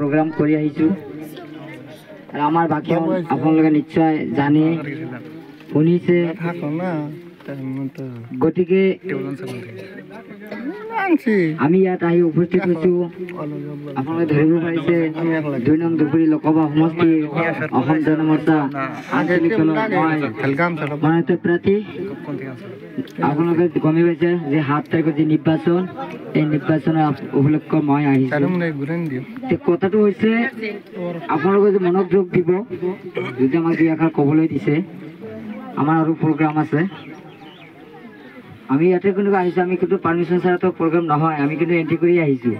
Programme কৰি আহিছোঁ আৰু আমাৰ বাকী আপোনালোকে নিশ্চয় জানে শুনিছে গতিকে আমি ইয়াত আহি উপস্থিত হৈছোঁ আপোনালোকে ধৰিব পাৰিছে 2 নং ধুবুৰী লোকসভা সমষ্টিৰ অসম জনমৰ্চা আঞ্চলিক দলৰ মনোনীত প্ৰাৰ্থী আপোনালোকে গমে পাইছে যে 7 তাৰিখত যি নিৰ্বাচন এই নিৰ্বাচনৰ উপলক্ষে মই আহিছোঁ কথাটো হৈছে আপোনালোকে যে মনোযোগ দিব যদি আমাক 2 আখৰ ক'বলৈ দিছে আমাৰ আৰু প্ৰগ্ৰাম আছে আমি ইয়াতে কোনোবা আহিছোঁ আমি কিন্তু পাৰ্মিশ্যন ছাৰাতো প্ৰগ্ৰাম নহয় আমি কিন্তু এণ্ট্ৰি কৰি আহিছোঁ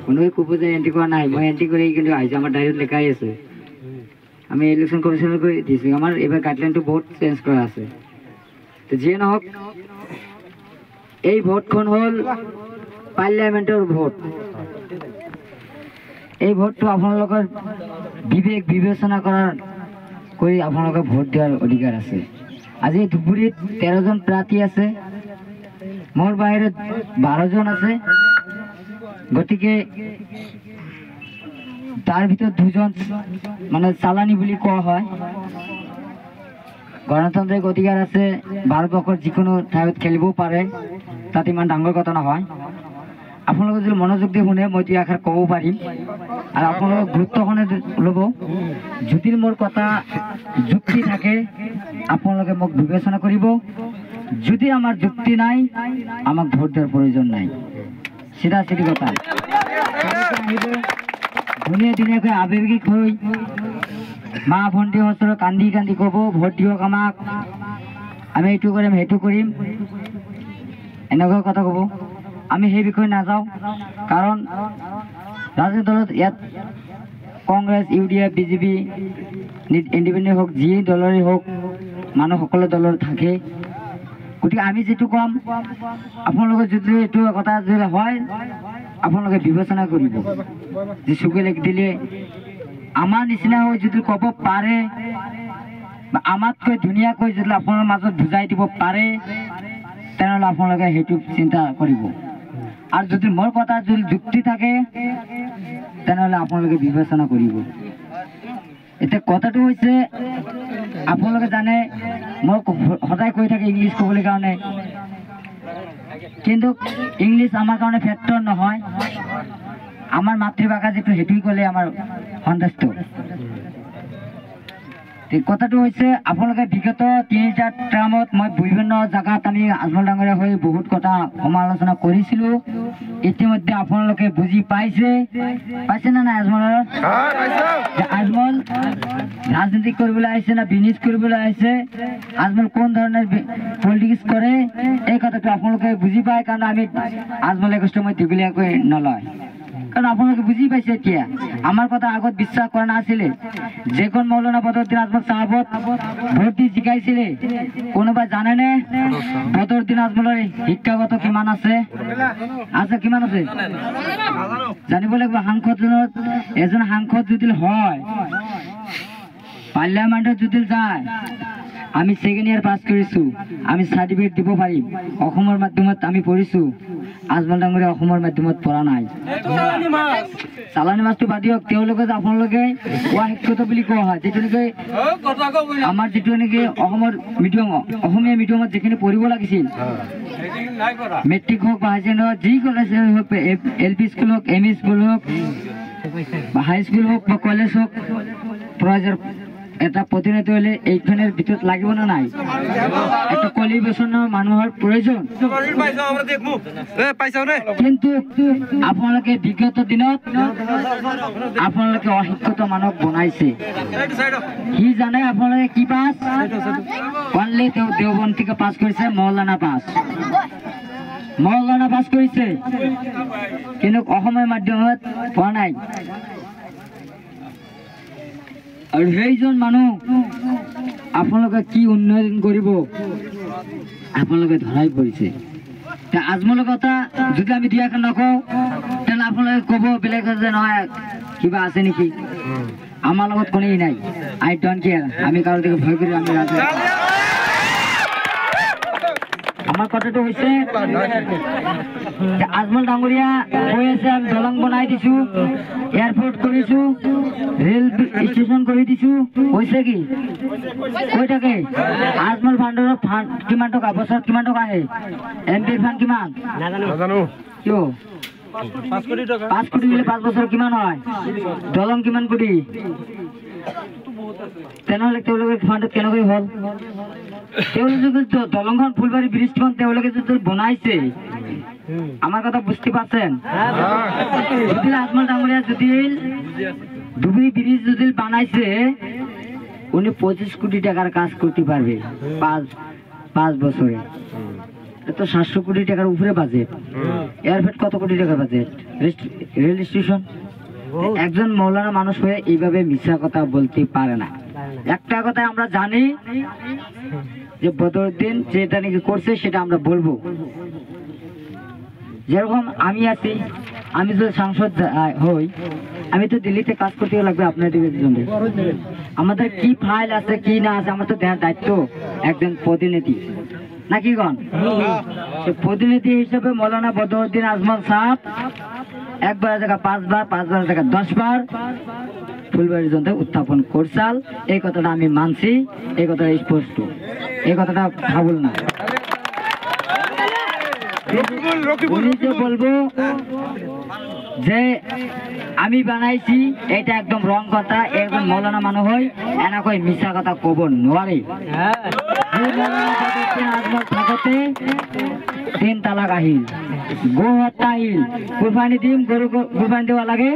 কোনোৱে ক'ব যে এণ্ট্ৰি কৰা নাই মই এণ্ট্ৰি কৰি কিন্তু আহিছোঁ আমাৰ ডায়েৰীত লেখাই আছে আমি ইলেকশ্যন কমিশ্যনত কৰি দিছোঁ আমাৰ এইবাৰ গাইডলাইনটো বহুত চেঞ্জ কৰা আছে তো যিয়ে নহওক এই ভোটখন হ'ল পাৰ্লিয়ামেণ্টৰ ভোট এই ভোটটো আপোনালোকৰ বিবেক বিবেচনা কৰাৰ কৰি আপোনালোকে ভোট দিয়াৰ অধিকাৰ আছে আজি ধুবুৰীত 13জন প্ৰাৰ্থী আছে মোৰ বাহিৰে 12জন আছে গতিকে তাৰ ভিতৰত 2জন মানে চালানি বুলি কোৱা হয় গণতান্ত্ৰিক অধিকাৰ আছে ভাৰতবৰ্ষৰ যিকোনো ঠাইত খেলিবও পাৰে তাত ইমান ডাঙৰ কথা নহয় আপোনালোকে যদি মনোযোগ দি শুনে মই 2 আখৰ ক'ব পাৰিম আৰু আপোনালোকে গুৰুত্বখনে ল'ব যদি মোৰ কথা যুক্তি থাকে আপোনালোকে মোক বিবেচনা কৰিব যদি আমাৰ যুক্তি নাই আমাক ভোট দিয়াৰ প্ৰয়োজন নাই চিধা চিধি কথা ধুনীয়াকৈ আৱেগিক হৈ মা ভণ্টি ওচৰত কান্দি কান্দি ক'ব ভোট দিয়ক আমাক আমি এইটো কৰিম সেইটো কৰিম এনেকুৱা কথা ক'ব আমি সেই বিষয়ে নাযাওঁ কাৰণ ৰাজনৈতিক দলত ইয়াত কংগ্ৰেছ UDF BJP ইণ্ডিপেণ্ডেণ্ট হওক যি দলৰে হওক মানুহ সকলো দলৰ থাকে গতিকে আমি যেটো কম আপোনালোকে যদি এইটো কথা যদি হয় আপোনালোকে বিবেচনা কৰিব যে চুকে লাগি দিলে আমাৰ নিচিনা হৈ যদি ক'ব পাৰে বা আমাতকৈ ধুনীয়াকৈ যদি আপোনাৰ মাজত বুজাই দিব পাৰে তেনেহ'লে আপোনালোকে সেইটো চিন্তা কৰিব আৰু যদি মোৰ কথা যদি যুক্তি থাকে তেনেহ'লে আপোনালোকে বিবেচনা কৰিব এতিয়া কথাটো হৈছে আপোনালোকে জানে মই সদায় কৈ থাকে ইংলিছ ক'বলৈ কাৰণে কিন্তু ইংলিছ আমাৰ কাৰণে ফেক্টৰ নহয় আমাৰ মাতৃভাষা যেটো হেতুই ক'লে আমাৰ সন্তুষ্ট কথাটো হৈছে আপোনালোকে বিগত 3টা টাৰ্মত মই বিভিন্ন জায়গাত আমি আজমল ডাঙৰীয়া হৈ বহুত কথা সমালোচনা কৰিছিলোঁ ইতিমধ্যে আপোনালোকে বুজি পাইছে না নাই আজমল ৰাজনীতি কৰিবলৈ আহিছে না বিজনেছ কৰিবলৈ আহিছে আজমল কোন ধৰণৰ পলিটিক্স কৰে এই কথাটো আপোনালোকে বুজি পায় কাৰণ আমি আজমল এক সময় দীঘলীয়াকৈ নলয় কাৰণ আপোনালোকে বুজি পাইছে এতিয়া আমাৰ কথা আগত বিশ্বাস কৰা নাছিলে যেখন মৌলানা বদৰুদ্দিন আজমল সাহেবত ভোট দি জিকাইছিলে কোনোবা জানেনে বদৰুদ্দিন আজমলৰ শিক্ষাগত কিমান আছে কিমান আছে জানিব লাগিব সাংসদজনত এজন সাংসদ যদি হয় পাৰ্লিয়ামেণ্টত যদি যায় আমি 2nd ইয়াৰ পাছ কৰিছোঁ আমি চাৰ্টিফিকেট দিব পাৰিম অসমৰ মাধ্যমত আমি পঢ়িছোঁ আজমল ডাঙৰীয়া অসমৰ মাধ্যমত পঢ়া নাই চালানী মাছটো বাদ দিয়ক তেওঁলোকে যে আপোনালোকে কোৱা শিক্ষিত বুলি কোৱা হয় যিটো নেকি আমাৰ যিটো নেকি অসমৰ মিডিয়াম অসমীয়া মিডিয়ামত যিখিনি পঢ়িব লাগিছিল মেট্ৰিক হওক বা হাই ছেকেণ্ডাৰী যি কলেজ হওক LP স্কুল হওক ME স্কুল হওক বা হাই স্কুল হওক বা কলেজ হওক এটা প্ৰতিনিধি হলে এইখনৰ ভিতৰত লাগিব না নাই একটা কোৱালিফিকেশনৰ মানুহৰ প্ৰয়োজন কিন্তু আপোনালোকে বিগত দিনত আপোনালোকে অশিক্ষিত মানুহ বনাইছে সি জানে আপোনালোকে কি পাছ অনলি দেওবন্দ থেকে পাছ কৰিছে মৌলানা পাছ কৰিছে কিন্তু অসমীয়া মাধ্যমত পঢ়া নাই আৰু সেইজন মানুহ আপোনালোকে কি উন্নয়ন কৰিব আপোনালোকে ধৰাই পৰিছে আজমলৰ কথা যদি আমি 2 আখৰ নকওঁ তেনে আপোনালোকে ক'ব বেলেগ যে নহয় কিবা আছে নেকি আমাৰ লগত কোনেই নাই আই ডোন্ট কেয়াৰ আমি কাৰো দিকে ভয় কৰি আমি আমার কথাটা হয়েছে আজমল ডাঙ্গরিয়া হয়েছে আমি দলং বনাই দিছু এয়ারপোর্ট করেছু রেল স্টেশন করে দিছু হয়েছে কি কইটাকে আজমল ফান্ডৰ ফান্ড কিমান টকা বছৰত কিমান টকা আহে এমপিৰ ফান্ড কিমান নাজানো কিয় 5 কোটি টাকা 5 কোটি দিলে 5 বছৰ কিমান হয় দলং কিমান কোটি তেনেহলে তেওঁলোকৰ ফান্ডত কেনেকৈ হল তেওঁলোকে তো দলংখন ফুলবাড়ি ব্রিজখন তেওঁলোকে যদি বনাইছে আমার কথা বুঝতে পারছেন যদি আজমল ডাঙ্গরিয়া যদি ডুবরি ব্রিজ যদি বানাইছে উনি 25 কোটি টাকার কাজ করতে পারবে 5 বছরে তো 700 কোটি টাকার উপরে বাজেট এয়ারপোর্ট কত কোটি টাকার বাজেট রেল স্টেশন একজন মৌলানা মানুষ হয়ে এইভাবে মিথ্যা কথা বলতে পারে না একটা কথা আমরা জানি যে বদরুদ্দিন যেটা নাকি করছে সেটা আমরা বলবো যেরকম আমি আছি আমি যদি সাংসদ হই আমি তো দিল্লিতে কাজ করতে লাগবে আপনাদের জন্য আমাদের কি ফাইল আছে কি না আছে আমার তো দেওয়ার দায়িত্ব একজন প্রতিনিধি নাকি গণ সে প্রতিনিধি হিসেবে মৌলানা বদরুদ্দিন আজমল সাহেব একবার জায়গা 5 বার 5 বার জায়গা 10 বার ফুলবাড়ির জন্য উত্থাপন করছাল এই কথাটা আমি মানছি এই কথাটা স্পষ্ট এই কথাটা ভাবুল না বলবো যে আমি বানাইছি এটা একদম রং কথা একদম মৌলানা মানুষ হয় এনা কই মিছা কথা কব নোৱাৰে থাকতে 3 তালাক আহিল গো হত্যা আহিল কুরবানি দিম গরু কুরবানি দেওয়া লাগে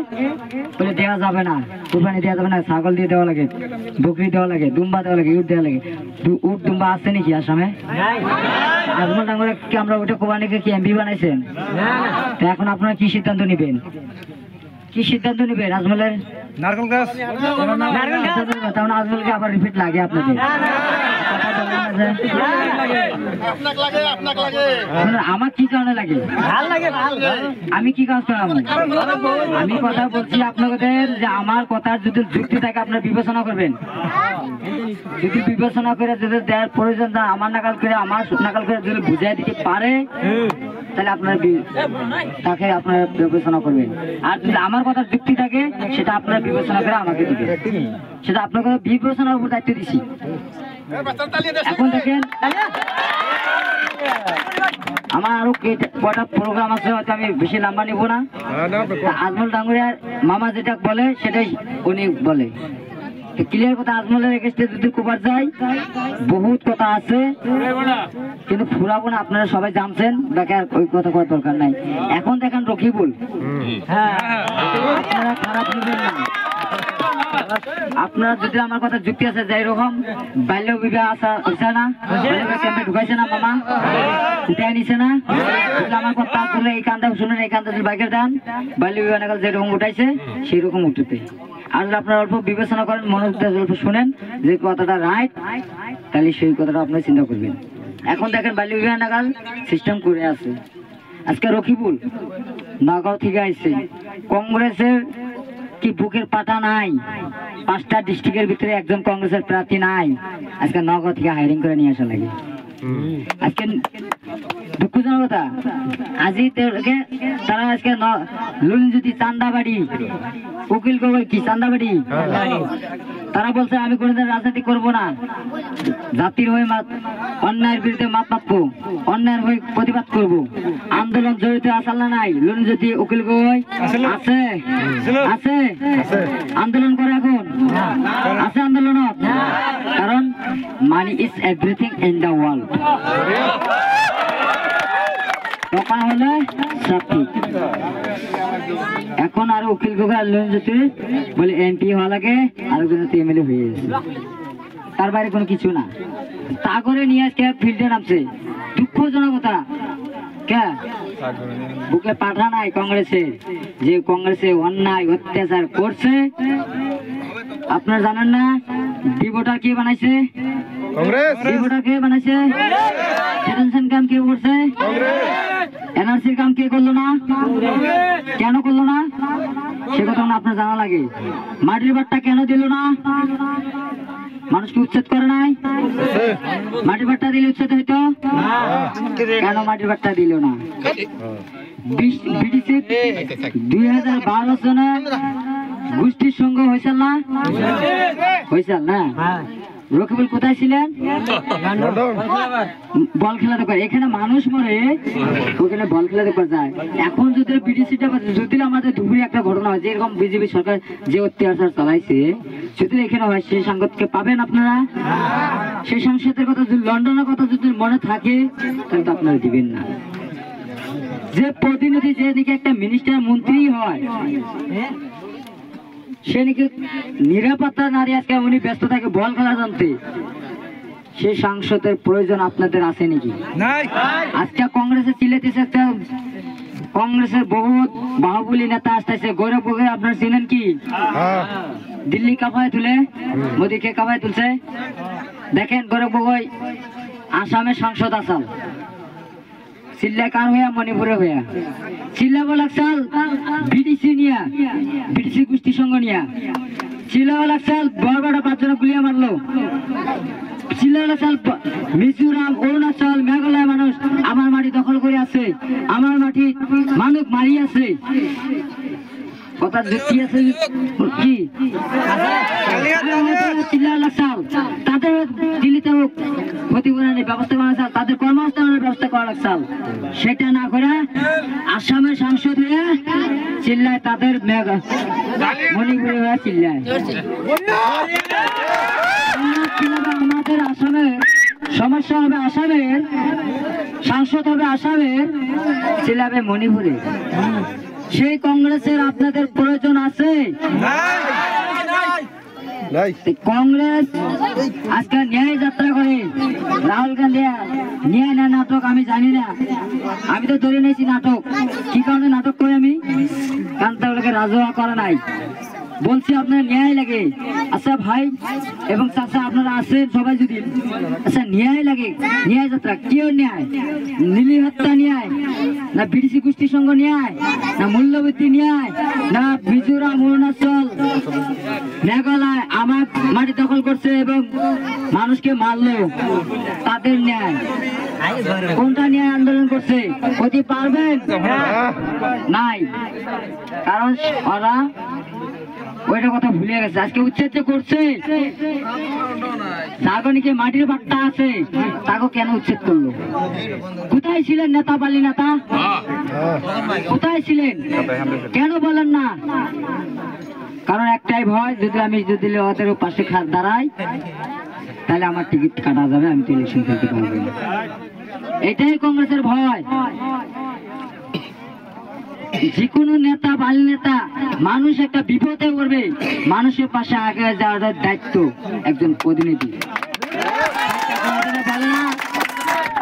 বলে দেওয়া যাবে না কুরবানি দেওয়া যাবে না ছাগল দিয়ে দেওয়া লাগে বকরি দেওয়া লাগে দুম্বা দেওয়া লাগে উট দেওয়া লাগে উট দুম্বা আছে নাকি আসামে আজমল ডাঙ্গরিয়া কি আমরা ওটা কোরবানিকে কি এমপি বানাইছেন তো এখন আপনারা কি সিদ্ধান্ত নেবেন আজমলের নারকেল গাছ তাহলে আজমলকে আবার রিপিট লাগে আপনাদের আমার কি কারণে লাগে আমি কি কাজ করাবো আমি কথা বলছি আপনাদের যে আমার কথার যদি যুক্তি থাকে আপনারা বিবেচনা করবেন যদি বিবেচনা করে যদি দেওয়ার প্রয়োজন আমার নাকাল করে যদি বুঝাই দিতে পারে তাহলে আপনারা তাকে আপনারা বিবেচনা করবেন আর যদি আমার কথার যুক্তি থাকে সেটা আপনারা বিবেচনা করে আমাকে দিবেন সেটা আপনাকে বিবেচনার উপর দায়িত্ব দিছি এখন দেখেন আমার আরো কটা প্রোগ্রাম আছে হয়তো আমি বেশি লম্বা নিব না আজমল ডাঙ্গরিয়ার মামা যেটা বলে সেটাই উনি বলে ক্লিয়ার কথা আজমলের এগেস্টে যদি কবার যায় বহুত কথা আছে কিন্তু ফুরাবো না আপনারা সবাই জানছেন বেকার ওই কথা করার দরকার নাই এখন দেখেন রকিবুল আপনারা খারাপ নেবেন না আপনারা যদি আমার কথা যুক্তি আছে যে এরকম বাল্য বিবাহ আছে না ঢুকাইছে না মামা উঠাই নিছে না আমার কথা বলে এই কান্দা শুনেন এই কান্দা যদি বাইকের দেন বাল্য বিবাহ নাগাল যেরকম উঠাইছে সেই রকম উঠতে আর যদি আপনারা অল্প বিবেচনা করেন মনোযোগ অল্প শুনেন যে কথাটা রাইট তাহলে সেই কথাটা আপনারা চিন্তা করবেন এখন দেখেন বাল্য বিবাহ নাগাল সিস্টেম করে আছে আজকে রকিবুল নগাঁও থেকে আইছে কংগ্রেসের কি বুকের পাতা নাই 5টা ডিস্ট্রিক্টের ভিতরে একজন কংগ্রেসের প্রার্থী নাই আজকে নগাঁও থেকে হায়ারিং করে নিয়ে আসা লাগে আজকে দুঃখজনক কথা আজি তারা আজকে লুনজ্যোতি চান্দাবাড়ি উকিল গগৈ কি চান্দাবাড়ি তারা বলছে আমি কোনোদিন রাজনীতি করব না জাতির হয়ে অন্যায়ের বিরুদ্ধে মাত মাতবো অন্যায়ের হয়ে প্রতিবাদ করব আন্দোলন জড়িত আসাল না নাই লুনজ্যোতি উকিল গগৈ আছে আছে আন্দোলন করে এখন আছে আন্দোলন কারণ money is everything in the world টাকা হলে সব ঠিক এখন আর উকিল গগৈ লুনজ্যোতি বলে এমপি হওয়া লাগে আর এমএলএ হয়ে গেছে তার বাইরে কোনো কিছু না তা করে নিয়ে আজকে ফিল্ডে নামছে দুঃখজনক কথা কে বুকে পাঠা নাই কংগ্রেসে যে কংগ্রেসে অন্যায় অত্যাচার করছে আপনারা জানেন না ডিভোটার কে বানাইছে কংগ্রেস ডিভোটার কে বানাইছে ডিটেনশন ক্যাম্প কে করছে এনআরসির কাম কে করলো না কেন করলো না সে কথা আপনার জানা লাগে মাটির বাট্টা কেন দিল না মানুষকে উচ্ছেদ করে নাই? মাটির বাট্টা দিলে উচ্ছেদ হইতো? কেন মাটির বাট্টা দিল না? ব্রিটিশ 2012 সনে গোষ্ঠীর সঙ্গ হয়েছিল না? হয়েছিল না? রকিবুল কোথায় ছিলেন? বল খেলা দেখো, এখানে মানুষ মরে, ওখানে বল খেলা দেখতে যায়। এখন যদি বিডিসিটা যদি আমাদের দুপুরে একটা ঘটনা হয়, যেরকম বিজেপি সরকার যে অত্যাচার চালাইছে, যদি এখানে হয়, সেই সাংসদকে পাবেন আপনারা? সেই সাংসদের কথা যদি, লন্ডনের কথা যদি মনে থাকে, তাহলে তো আপনারা দিবেন না। যে প্রতিনিধি, যে দিকে একটা মিনিস্টার মন্ত্রী হয়, সে নাকি নিরাপত্তা নারী, আজকে উনি ব্যস্ত থাকে বল খেলা জানতে, সে সাংসদের প্রয়োজন আপনাদের আছে নাকি? আজকে কংগ্রেসের চিলেতেছে, একটা কংগ্রেসের বহুত বাহুবলী নেতা আসতেছে, গৌরব গগৈ আপনার চিনেন কি? দিল্লি কাঁপায় তুলে, মোদীকে কাঁপায় তুলছে। দেখেন গৌরব গগৈ আসামের সাংসদ আসাল, চিল্লা কার হইয়া? মণিপুরে হইয়া চিল্লাবো লাগছাল বিডিসি নিয়া, বিডিসি গোষ্ঠী সঙ্গ নিয়া চিল্লাবো লাগছাল। বড় 5 জন গুলিয়া মারলো। চিল্লাবো লাগছাল মিজোরাম, অরুণাচল, মেঘালয় মানুষ আমার মাটি দখল করে আছে, আমার মাটি মানুষ মারি আছে। কথা যুক্তি আছে কি? চিল্লাবো লাগছাল তাদের দিল্লিতে ক্ষতিপূরণের ব্যবস্থা করা লাগছাল, তাদের কর্মসংস্থানের ব্যবস্থা করা লাগছাল। সেটা না করে আসামের সাংসদ হয়ে চিল্লায়, তাদের মণিপুরে হয়ে চিল্লায়। আমাদের আসামের সমস্যা হবে, আসামের সাংসদ হবে আসামের, চিল্লাবে মণিপুরে। সেই কংগ্রেসের আপনাদের প্রয়োজন আছে? কংগ্রেস আজকে ন্যায় যাত্রা করে, রাহুল গান্ধী ন্যায় না নাটক আমি জানি না, আমি তো ধরে নিয়েছি নাটক। কি কারণে নাটক করে আমি? কারণ তাগুলোকে রাজুয়া করে নাই। বলছি আপনার ন্যায় লাগে। আচ্ছা ভাই এবং চাচা আপনারা আছেন সবাই, যদি আচ্ছা ন্যায় লাগে, ন্যায় যাত্রা কেউ ন্যায়? নীলি হত্যা ন্যায়, না বিডিসি গোষ্ঠী সঙ্গ ন্যায়, না মূল্যবৃদ্ধি ন্যায়, না মিজোরাম, অরুণাচল, মেঘালয় আমার মাটি দখল করছে এবং মানুষকে মারলো, তাদের ন্যায়? কোনটা নিয়ে আন্দোলন করছে? হতে পারবেন? নাই, কারণ ওরা ওইটা কথা ভুলে গেছে। আজকে উচ্ছেদ করছে, যাগনিকে মাটির বাট্টা আছে, তাকে কেন উচ্ছেদ করলো? কোথায় ছিলেন নেতা পালি নেতা? কোথায় ছিলেন? কেন বলেন না? কারণ একটাই ভয়, যদি আমি যদি ওদের পাশে দাঁড়াই তাহলে আমার টিকিট কাটা যাবে, আমি তো ইলেকশন খেলতে পারবো না। এটাই কংগ্রেসের ভয়। যে কোনো নেতা বাল নেতা, মানুষ একটা বিপদে পড়বে, মানুষের পাশে আগে যাওয়ার দায়িত্ব একজন প্রতিনিধি।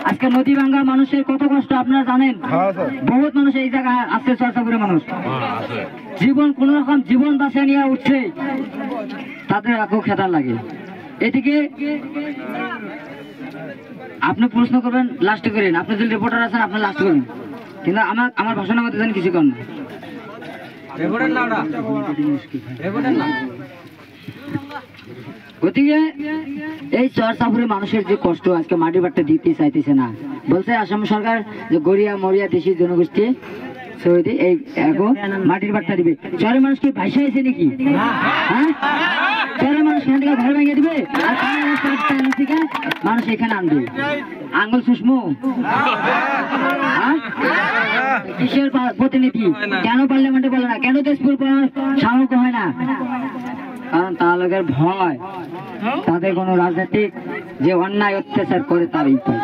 আজকে নদী ভাঙ্গা মানুষের কত কষ্ট আপনারা জানেন? বহুত মানুষ এই জায়গায় আছে, চর্চাপুরে মানুষ জীবন কোন রকম জীবন বাঁচিয়ে নিয়ে উঠছে, তাদের আগে খেতার লাগে। এদিকে আপনি প্রশ্ন করবেন লাস্টে করেন, আপনি যদি রিপোর্টার আছেন আপনি লাস্ট করেন, কিন্তু আমার ভাষণের মধ্যে জানি কিছু করেন না। গতিকে এই চরচাপুরে মানুষের যে কষ্ট, আজকে মাটি বাট্টা দিতে চাইতেছে না। বলছে আসাম সরকার যে গড়িয়া মরিয়া দেশি জনগোষ্ঠী এই মাটির বাট্টা দিবে। চরের মানুষ কি ভাইসা আছে নাকি? হ্যাঁ, চরের মানুষ এখান থেকে ঘর ভেঙে দিবে আর মানুষ এখানে আনবে। আঙ্গুল সুষমু কিসের প্রতিনিধি? কেন পার্লামেন্টে বলে না? কেন দেশপুর সামর্থ্য হয় না? কারণ তার লোকের ভয়, তাদের কোনো রাজনৈতিক যে অন্যায় অত্যাচার করে তারই ভয়।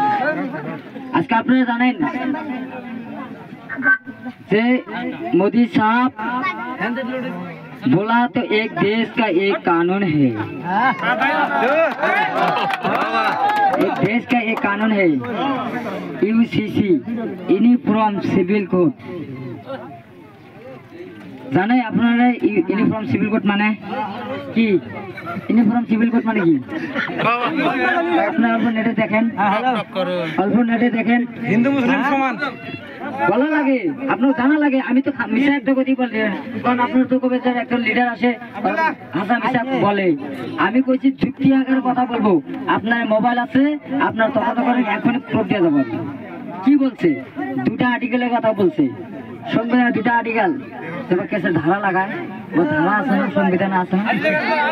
আজকে আপনারা জানেন যে मोदी साहब बोला तो एक देश का एक कानून है, एक देश का एक कानून है, यूसीसी यूनिफॉर्म सिविल कोड। জানে আপনারা ইউনিফর্ম সিভিল কোড মানে কি? ইউনিফর্ম সিভিল কোড মানে কি? আপনারা অল্প নেটে দেখেন, অল্প নেটে দেখেন, হিন্দু মুসলিম সমান বলা লাগে, আপনার জানা লাগে। আমি তো মিশা একটা কথা বলি, কারণ আপনার তো কবে একটা লিডার আসে হাসা মিশা বলে। আমি কইছি যুক্তি আকারে কথা বলবো। আপনার মোবাইল আছে, আপনার তখন এখনই প্রুফ দিয়ে যাবো। কি বলছে? দুটা আর্টিকেলের কথা বলছে, সংবিধানের দুটা আর্টিকেল। তবে কেসের ধারা লাগায়, ও ধারা আছে না, সংবিধানে আছে না,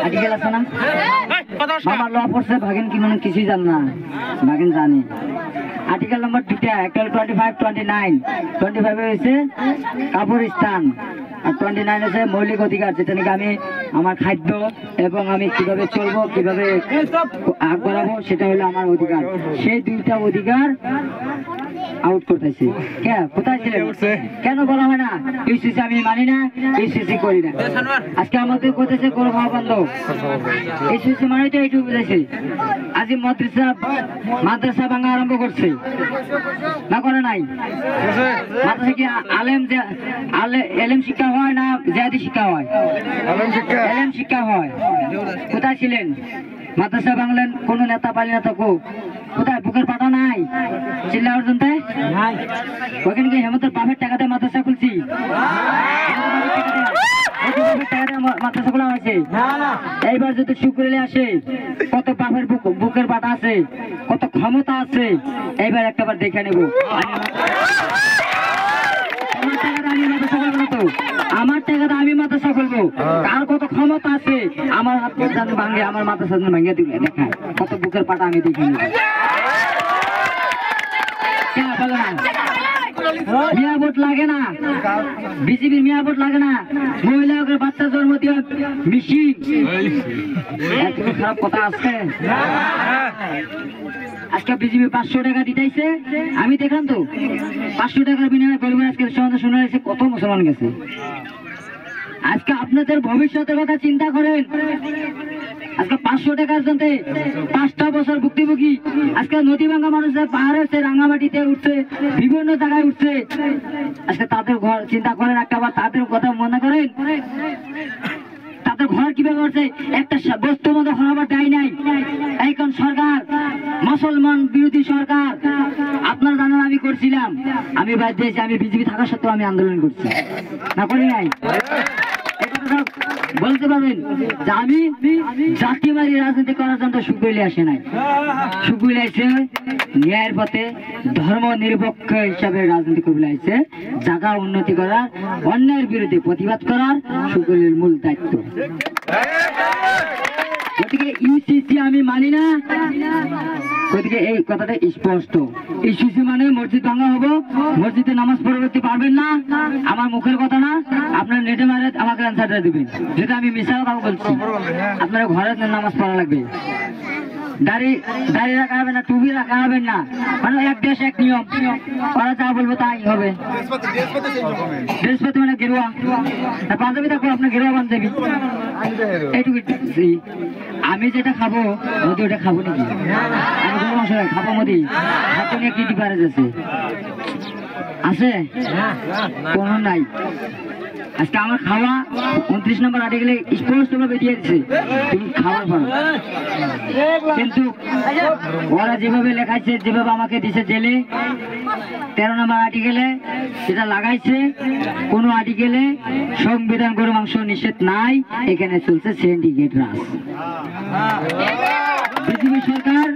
আর্টিকেল আছে না। আমার ল পড়ছে ভাগিন কি মানে কিছুই জান না, ভাগিন জানি। আর্টিকেল নম্বর দুটা, একটা 25, 29। 25 হয়েছে কাপুরিস্তান, আর 29 হচ্ছে মৌলিক অধিকার, যেটা নাকি আমি আমার খাদ্য এবং আমি কিভাবে চলবো, কিভাবে আগ বাড়াবো, সেটা হলো আমার অধিকার। সেই দুইটা অধিকার আউট করতেছি। কোথায় ছিলেন? কেন বলা হয় না ইউসিসি আমি মানি না, ইউসিসি করি না? আজকে আমাদের করতেছে কোনো বন্ধ, ইউসিসি মানে তো এইটুকু বুঝেছি। আজ মাদ্রাসা ভাঙা আরম্ভ করছে না, করে নাই? মাদ্রাসা কি এলেম শিক্ষা হয় না জিহাদি শিক্ষা হয়? এলেম শিক্ষা হয়। কোথায় ছিলেন? মাদ্রাসা বাংলেন, কোন নেতা পালি না তো কোথায়? বুকের পাতা নাই চিল্লা পর্যন্ত ওখানে কি হেমন্তের বাপের টাকাতে মাদ্রাসা খুলছি? মাদ্রাসা খোলা হয়েছে। এইবার যদি শুক্রিলে আসে, কত বাপের বুকের পাতা আছে, কত ক্ষমতা আছে, এইবার একটাবার দেখে নেব। আমার টাকাটা আমি মাদ্রাসা খুলবো, কার কত ক্ষমতা আছে, আমার হাত ভাঙে, আমার মাদ্রাসা ভাঙিয়ে দিলে দেখা কত বুকের পাটা আমি দেখে নেব। মিয়া ভোট লাগে না, বিজেপির মিয়া ভোট লাগে না, মহিলাদের বাচ্চা জন্ম দিয়ে মিশিং। খারাপ কথা আছে। আজকে বিজেপি 500 টাকা দিতেছে, আমি দেখলাম তো 500 টাকার বিনিময়ে বলবেন আজকে শোনা যাচ্ছে কত মুসলমান গেছে। আজকে আপনাদের ভবিষ্যতের কথা চিন্তা করেন। আজকে 500 টাকার জন্য 5টা বছর ভুক্তভোগী। আজকে নদী ভাঙ্গা মানুষের পাহাড়ে উঠছে, রাঙ্গামাটিতে উঠছে, বিভিন্ন জায়গায় উঠছে। আজকে তাদের ঘর চিন্তা করেন, একটা বার তাদের কথা মনে করেন। তাদের ঘর কিভাবে করছে, একটা বস্তু মতো হওয়ার দেয় নাই। এখন সরকার মুসলমান বিরোধী সরকার। আপনারা জানেন আমি করছিলাম, আমি বাদ দিয়েছি, আমি বিজেপি থাকা সত্ত্বেও আমি আন্দোলন করছি না, করি নাই? বলতে পারবেন যে আমি জাতিবাদী রাজনীতি করার জন্য সুকুইলে আসে নাই। সুকুইলে আসে ন্যায়ের পথে ধর্ম নিরপেক্ষ হিসাবে রাজনীতি করলে আসছে, জায়গা উন্নতি করার, অন্যায়ের বিরুদ্ধে প্রতিবাদ করার সুকুইলের মূল দায়িত্ব। গতিকে ইউসিসি আমি মানি না, গতিকে এই কথাটা স্পষ্ট। ইউসিসি মানে মসজিদ ভাঙা হবো, মসজিদে নামাজ পড়তে পারবেন না, আমার মুখের কথা না, আপনার নেটে মারে আমাকে অ্যান্সারটা দিবেন। যেটা আমি মিশা কথা বলছি, আপনারা ঘরে নামাজ পড়া লাগবে, দাড়ি রাখা হবে না, টুপি রাখা হবে না, মানে এক দেশ এক নিয়ম, ওরা যা বলবো তাই হবে। বৃহস্পতি মানে গেরুয়া, পাঞ্জাবি থাকবো, আপনার গেরুয়া পাঞ্জাবি, এইটুকু। আমি যেটা খাবো মোদি ওটা খাবো নাকি? আমি কোনো অংশ খাবো মোদি, হাতে নিয়ে কি ডিফারেন্স আছে? কোনো নাই। আজকে আমার খাওয়া 29 নম্বর আর্টিকেলে স্পষ্ট ভাবে দিয়ে দিচ্ছে তুমি খাওয়ার পারো, কিন্তু ওরা যেভাবে লেখাইছে, যেভাবে আমাকে দিছে জেলে 13 নম্বর আর্টিকেলে সেটা লাগাইছে। কোন আর্টিকেলে সংবিধান গরু মাংস নিষেধ নাই, এখানে চলছে সিন্ডিকেট রাজ। বিজেপি সরকার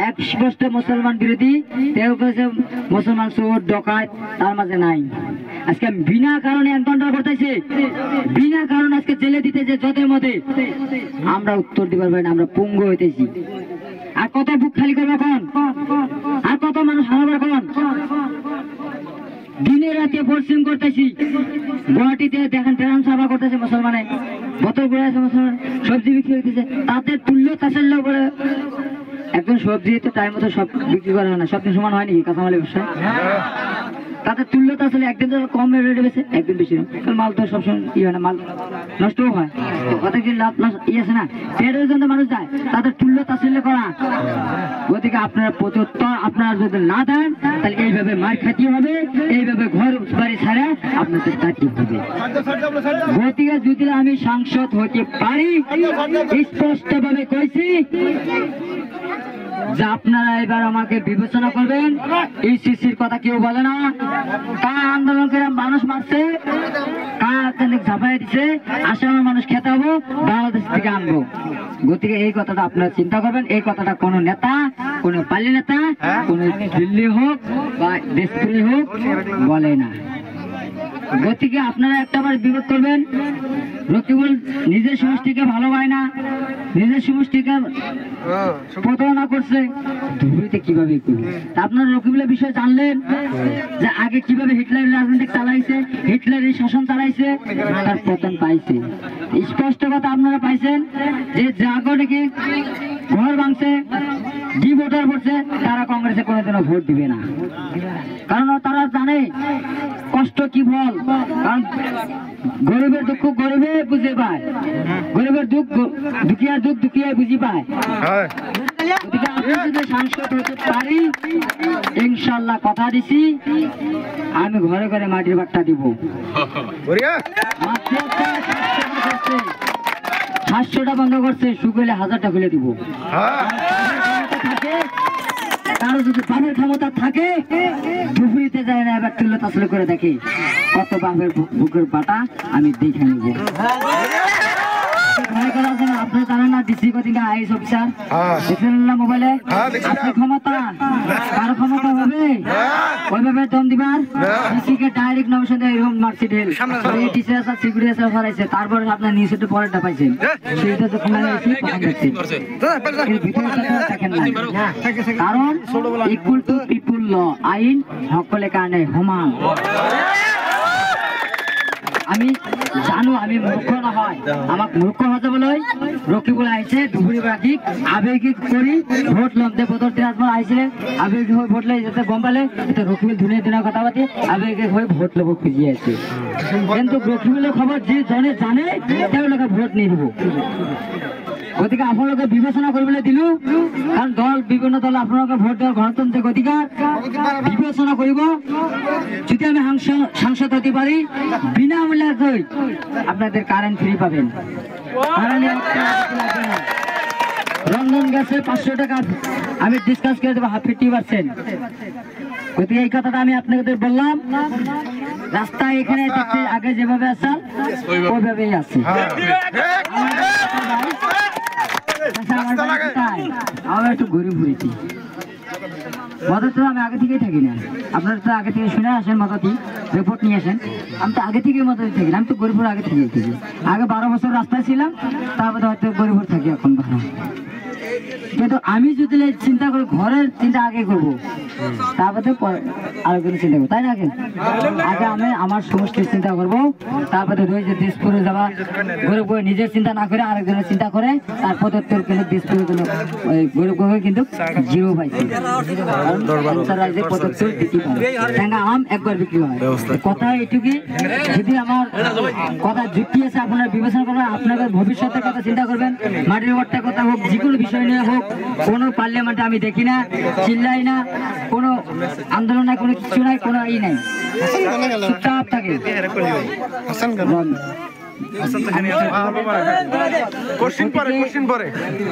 এক স্পষ্ট মুসলমান বিরোধী, কেউ কেছে মুসলমান চোর ডকাত তার মাঝে নাই। আজকে বিনা কারণে এনকাউন্টার করতেছে, বিনা কারণে আজকে জেলে দিতেছে যতের মধ্যে। আমরা উত্তর দিবার পারি না, আমরা পঙ্গু হইতেছি। আর কত বুক খালি করবে এখন, আর কত মানুষ হারাবার এখন। দিনে রাতে পরিশ্রম করতেছি। গুয়াহাটিতে দেখেন ট্রেন সাফা করতেছে মুসলমানে, বোতল করে আছে মুসলমান, সবজি বিক্রি হইতেছে, তাদের তুল্য তাছল্য করে। একজন সবজি তো টাইম মতো সব বিক্রি করা হয় না, সবদিন সমান হয় নাকি কাঁচামালের ব্যবসায়? তাদের তুল্যতা আসলে একদিন তো কম রেটে বেছে, একদিন বেশি। মাল তো সবসময় ই হয় না, মাল নষ্টও হয়, কথা কি লাভ ই আছে না, পেটের জন্য মানুষ যায়, তাদের তুল্যতা আসলে করা। গতিকে আপনারা প্রত্যুত্তর আপনারা যদি না দেন, তাহলে এইভাবে মার খাইতে হবে, এইভাবে ঘর বাড়ি ছাড়া আপনাদের কাটতে হবে। গতিকে যদি আমি সাংসদ হতে পারি, স্পষ্ট ভাবে কইছি যে আপনারা এবার আমাকে বিবেচনা করবেন। এই সিসির কথা কেউ বলে না, কার আন্দোলন করে মানুষ মারছে, কার ঝাঁপাই দিচ্ছে, আসামের মানুষ খেতে হবো, বাংলাদেশ থেকে আনবো। গতিকে এই কথাটা আপনারা চিন্তা করবেন। এই কথাটা কোনো নেতা, কোনো পালি নেতা, কোনো দিল্লি হোক বা দেশপ্রেমী হোক বলে না। গতিকে আপনারা একটাবার বিবেক করবেন। রকিবুল নিজের সমষ্টিকে ভালোবাসে না, নিজের সমষ্টিকে প্রতারণা করছে, ধুবড়িতে কিভাবে করবে। আপনারা রকিবুলের বিষয়ে জানলেন যে আগে কিভাবে হিটলারের রাজনীতি চালাইছে, হিটলারের শাসন চালাইছে, তার পতন পাইছে। স্পষ্ট কথা আপনারা পাইছেন যে জাগরণকে ঘর ভাঙছে, ডি ভোটার করছে, তারা কংগ্রেসে কোনোদিনও ভোট দিবে না। কারণ তারা জানে কষ্ট কি ফল। কারণ গরিবের দুঃখ গরিবে বুঝে পায়, গরিবের দুঃখ দুঃখিয়ার দুঃখ দুঃখিয়া বুঝি পায়। আমি যদি সাংসদ হতে পারি, ইনশাল্লাহ কথা দিছি, আমি ঘরে ঘরে মাটির বাট্টা দিব। 700টা বন্ধ করছে, শুকলে 1000টা খুলে দিব। কারো যদি বাপের ক্ষমতা থাকে, ধুবড়িতে যায় না, এবার তুলে তাসলে করে দেখে কত বাপের বুকের বাটা আমি দেখে নিব। আপনার জানেন না ডিসি কদিন আইএস অফিসার দেখলেন না মোবাইলে, আপনার ক্ষমতা কারো ক্ষমতা হবে ওইভাবে দম দিবার। ডিসি কে ডাইরেক্ট নমিনেশন দিয়ে এরকম মার্কশিট হেল টিচার আর সিকিউরিটি স্যার ফরাইছে, তারপরে আপনার নিউজে পরেরটা পাইছেন, সেইটা তো কোনো কারণ ইকুয়াল টু পিপুল ল, আইন সকলের কারণে সমান। আমি জানো আমি মূর্খ না হয়, আমাক মূর্খ হতে বলে রকিবুল আইছে ধুবড়ি বাকি আবেগিক করি ভোট লমতে বদর তিরাজবার আইছিলে আবেগিক হয়ে ভোট লাই যেতে গম পালে এটা রকিবুল ধুনে দিনের কথা পাতি আবেগিক হয়ে ভোট লব খুঁজিয়ে আছে। কিন্তু রকিবুলের খবর যে জনে জানে তেওঁলোকে ভোট নিয়ে দিব। গতিকে আপোনালোকে বিবেচনা কৰিবলৈ দিলো, কারণ দল বিভিন্ন দল আপোনালোকে ভোট দেওয়ার গণতন্ত্রের অধিকার বিবেচনা করব। যদি আমি সাংসদ হতে পারি, বিনামূল্যে আপনাদের কারেন্ট ফ্রি পাবেন। রন্ধন গ্যাসে 500 টাকা আমি ডিসকাস করে দেবো 50%। গতিকে এই কথাটা আমি আপনাদের বললাম। রাস্তা এখানে দেখতে আগে যেভাবে আসাল ওইভাবেই আছে। আমার একটু ঘুরে ঘুরেছি, মদত তো আমি আগে থেকেই থাকি না। আপনারা তো আগে থেকে শুনে আসেন, মদতি রিপোর্ট নিয়ে আসেন। আমি তো আগে থেকেই মদতি থাকি না, আমি তো গরিপুর আগে থেকেই থাকি। আগে 12 বছর রাস্তায় ছিলাম, তারপরে হয়তো গরিপুর থাকি এখন 12। কিন্তু আমি যদি চিন্তা করি ঘরের চিন্তা আগে করবো, তারপরে আরেকজনের চিন্তা করবো, তাই না? আগে আমি আমার সমষ্টির চিন্তা করবো, তারপরে রয়েছে দিসপুরে যাওয়া। গরিব নিজের চিন্তা না করে আরেকজনের চিন্তা করে, তারপর তোর কিন্তু দিসপুরে কোনো গরিব কিন্তু জিরো পাইছে। আম একবার বিক্রি হয়। কথা এটুকুই। যদি আমার কথা যুক্তি আছে আপনারা বিবেচনা করবেন, আপনাদের ভবিষ্যতের কথা চিন্তা করবেন। মাটির বাট্টার কথা হোক, যে কোনো বিষয় নিয়ে হোক, কোনো পার্লামেন্টে আমি দেখি না, চিল্লাই না, কোনো আন্দোলন নাই, কোনো কিছু নাই, কোনো ই নাই, চুপচাপ থাকে।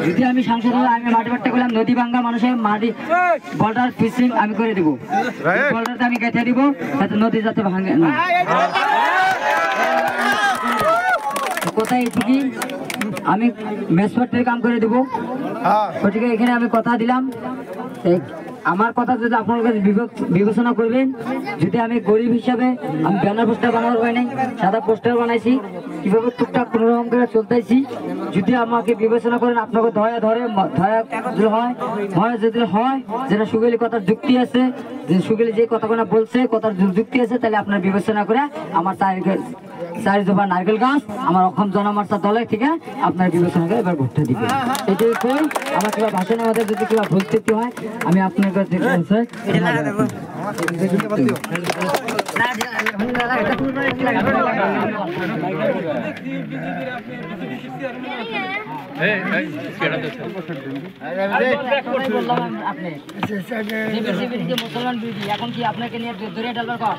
যদি আমি সাংসদ হলে আমি মাটি বাট্টা করলাম, নদী ভাঙ্গা মানুষের মাটি বর্ডার ফিশিং আমি করে দিব, বর্ডারটা আমি কেটে দিব যাতে নদী যাতে ভাঙে না। কোথায় এটুকি আমি মেসপট্টির কাম করে দেবো। গতিকে এখানে আমি কথা দিলাম, আমার কথা যদি আপনার কাছে বিবেচনা করবেন। যদি আমি গরিব হিসাবে আমি ব্যানার পোস্টার বানাবার হয় নাই, সাদা পোস্টার বানাইছি, কিভাবে টুকটাক কোনো রকম করে চলতেছি। যদি আমাকে বিবেচনা করেন, আপনাকে ধরা ধরে ধরা যদি হয় যেটা সুগেলি কথার যুক্তি আছে, যে সুগেলি যে কথাগুলো বলছে কথার যুক্তি আছে, তাহলে আপনার বিবেচনা করে আমার 4 জোপা নারকেল গাছ আমার অসম জনমার্চা দলের থেকে আপনার বিবেচনা করে এবার ভোটটা দিবেন। এটাই কই। আমার কিবা ভাষণের মধ্যে যদি কিবা ভুল ত্রুটি হয় আমি আপনার কাছে মুসলমান বিরোধী, এখন কি আপনাকে নিয়ে দৌড়ে ডালবার কর?